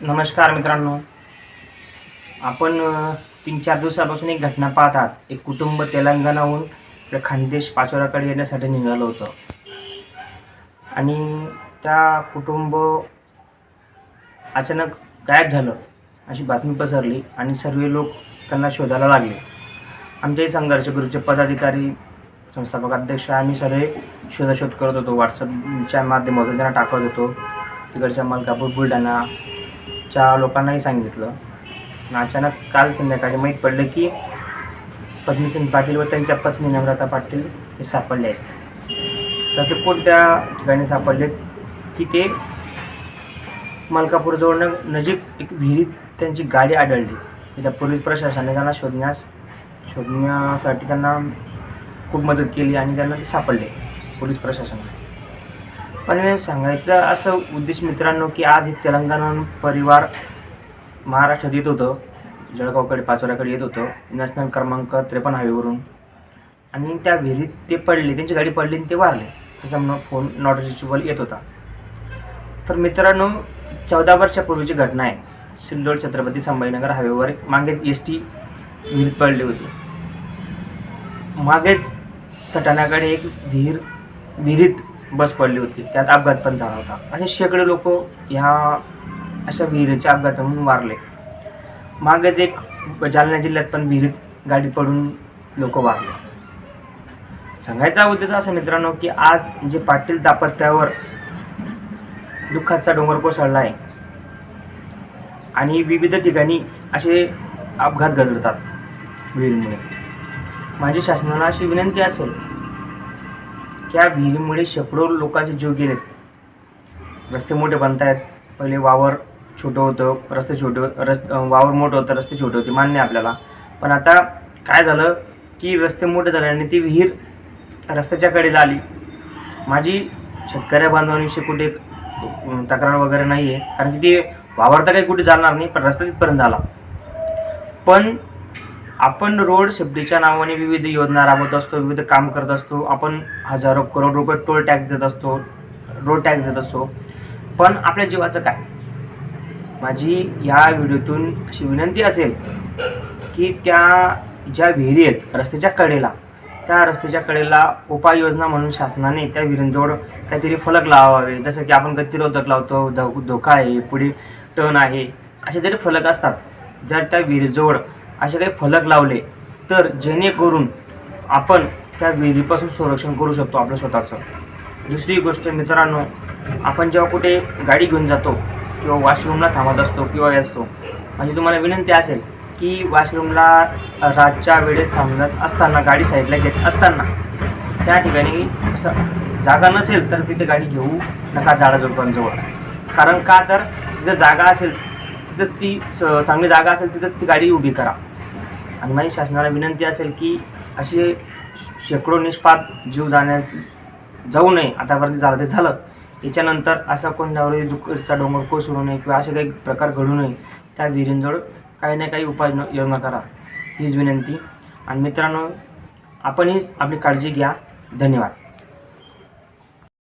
नमस्कार मित्रांनो, आपण 3-4 दिवसापासून एक घटना पाहत आहात. एक कुटुंब तेलंगणाहून त्या खानदेश पाचोऱ्याकडे येण्यासाठी निघालं होतं आणि त्या कुटुंब अचानक गायब झालं अशी बातमी पसरली आणि सर्व लोक त्यांना शोधायला लागले. आमच्याही संघर्ष ग्रुपचे पदाधिकारी, संस्थापक अध्यक्ष आम्ही सर्व शोधाशोध करत होतो. व्हॉट्सअपच्या माध्यमातून त्यांना टाकत होतो. तिकडच्या मलकापूर बुलढाणाच्या लोकांनाही सांगितलं. अचानक काल संध्याकाळी माहीत पडलं की पद्मसिंग पाटील व त्यांच्या पत्नी नम्रता पाटील हे सापडले आहेत. तर ते कोणत्या ठिकाणी सापडले की ते मलकापूरजवळ नजीक एक विहिरीत त्यांची गाडी आढळली. त्या पोलीस प्रशासनाने त्यांना शोधण्यासाठी त्यांना खूप मदत केली आणि त्यांना ते सापडले पोलीस प्रशासनाने. पण हे सांगायचं असं उद्देश मित्रांनो की आज हे तेलंगणा परिवार महाराष्ट्रात येत होतं, जळगावकडे पाचोऱ्याकडे येत होतं नॅशनल क्रमांक 53 हायवेवरून, आणि त्या विहिरीत ते पडले, त्यांची गाडी पडली आणि ते वारले. त्याच्यामुळं फोन नॉट रिचेबल येत होता. तर मित्रांनो, 14 वर्षापूर्वीची घटना आहे. सिल्लोड छत्रपती संभाजीनगर हायवेवर मागेच ST विहीर पडली होती. मागेच सटाण्याकडे एक विहिरीत बस पडली होती, त्यात अपघात पण झाला होता. असे शेकडो लोक ह्या अशा विहिरीच्या अपघातातून वारले. मागेच एक जालना जिल्ह्यात पण विहिरीत गाडी पडून लोक वारले. सांगायचा उद्देश असा मित्रांनो की आज जे पाटील दाम्पत्यावर दुःखाचा डोंगर कोसळला आहे आणि विविध ठिकाणी असे अपघात घडतात विहिरीमुळे. माझी शासनाला अशी विनंती असेल की या विहिरीमुळे शेकडो लोकांचे जीव गेलेत. रस्ते मोठे बनत आहेत. पहिले वावर छोटं होतं, वावर मोठं होतं, रस्ते छोटे होते, मान्य आपल्याला. पण आता काय झालं की रस्ते मोठे झाले आणि ती विहीर रस्त्याच्या कडेला आली. माझी शेतकऱ्या बांधवांविषयी कुठे तक्रार वगैरे नाही आहे, कारण की ती वावर तर काही कुठे जाणार नाही, पण रस्ता तिथपर्यंत झाला. पण आपण रोड सेफ्टीच्या नावाने विविध योजना राबवत असतो, विविध काम करत असतो. आपण हजारो करोड रुपये टोल टॅक्स देत असतो, रोड टॅक्स देत असतो. पण आपल्या जीवाचं काय? माझी या व्हिडिओतून अशी विनंती असेल की त्या ज्या विहिरी आहेत रस्त्याच्या कडेला, त्या रस्त्याच्या कडेला उपाययोजना म्हणून शासनाने त्या विहिरींजवळ काहीतरी फलक लावावे. जसं की आपण गतिरोधक लावतो, धोका आहे, पुढे टर्न आहे, असे जरी फलक असतात, जर त्या विहिरीजवळ असे काही फलक लावले तर जेणेकरून आपण त्या विहिरीपासून संरक्षण करू शकतो आपलं स्वतःचं. दुसरी गोष्ट मित्रांनो, आपण जेव्हा कुठे गाडी घेऊन जातो किंवा वॉशरूमला थांबत असतो किंवा असतो, म्हणजे तुम्हाला विनंती असेल की वॉशरूमला रातच्या वेळेस थांबत असताना, गाडी साईडला घेत असताना त्या ठिकाणी असं जागा नसेल तर तिथे गाडी घेऊ नका झाडाझुडपांजवळ. कारण का, तर जिथं जागा असेल तिथंच ती चांगली जागा असेल तिथंच ती गाडी उभी करा. आणि माझी शासनाला विनंती असेल की असे शेकडो निष्पाप जीव जाऊ नये. आतापर्यंत झालं ते झालं, याच्यानंतर असा कोणावरही दुःखाचा डोंगर कोसळू नये किंवा असे काही प्रकार घडू नये. त्या विहिरींजवळ काही ना काही उपाययोजना करा, हीच विनंती. आणि मित्रांनो, आपणही आपली काळजी घ्या. धन्यवाद.